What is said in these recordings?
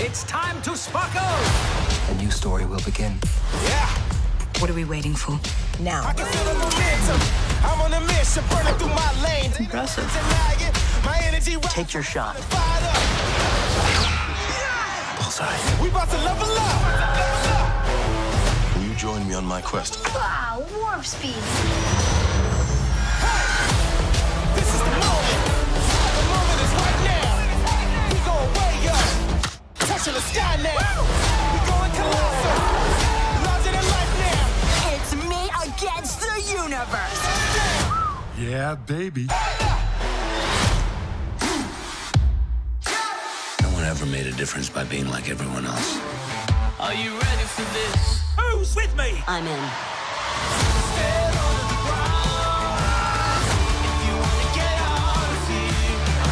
It's time to sparkle! A new story will begin. Yeah! What are we waiting for? Now. I can feel the momentum. I'm on a mission, burning through my lane. Impressive. My energy. Take your shot. Bullseye. We about to level up. Will you join me on my quest? Wow, warp speed. Hey! This is the moment. The moment is right now. We going way up. Touching the sky now. We going colossal. Larger than life now. It's me against the universe. Yeah, baby. No one ever made a difference by being like everyone else. Are you ready for this? Who's with me? I'm in.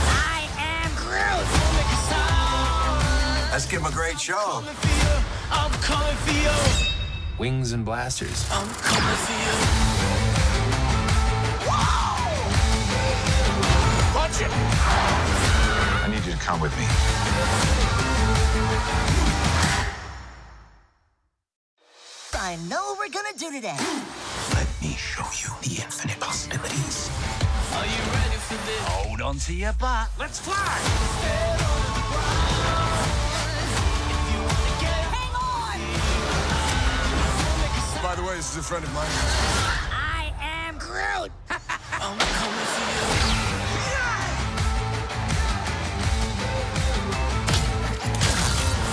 I am Groot. Let's give him a great show. I'm coming for you. Wings and blasters. I'm coming for you. Punch it. I need you to come with me. I know what we're gonna do today. Let me show you the infinite possibilities. Are you ready for this? Hold on to your butt. Let's fly. Hang on! By the way, this is a friend of mine. I am Groot. I'm coming for you.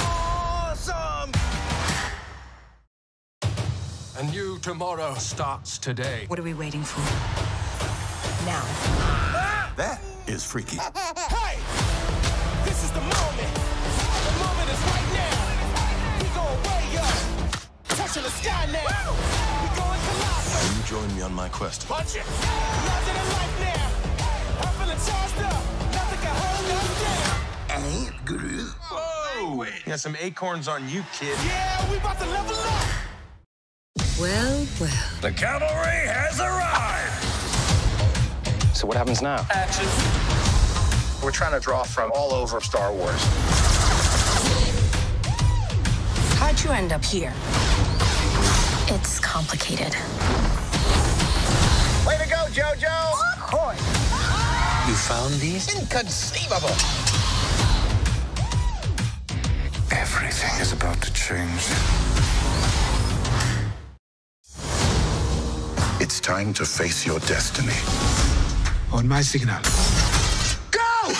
Awesome. A new tomorrow starts today. What are we waiting for? Now. That is freaky. Hey! This is the moment. The moment is right now. We going way up. Touching the sky now. We going colossal. Will you join me on my quest? Punch it. Larger than life now. I'm feeling charged up. Nothing can hold us down. Hey, Guru. Whoa! You got some acorns on you, kid. Yeah, we about to level up. Well, well. The cavalry has arrived! So what happens now? Action. We're trying to draw from all over Star Wars. How'd you end up here? It's complicated. Way to go, JoJo! Of course. You found these? Inconceivable! Everything is about to change. It's time to face your destiny. On my signal. Go!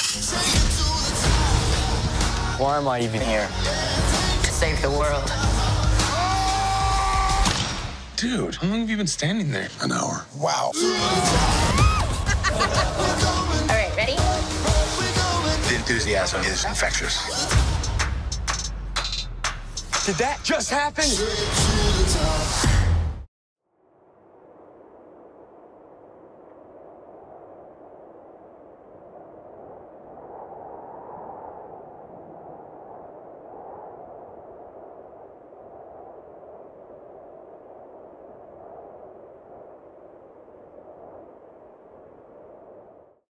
Why am I even here? To save the world. Dude, how long have you been standing there? An hour. Wow. All right, ready? The enthusiasm is infectious. Did that just happen?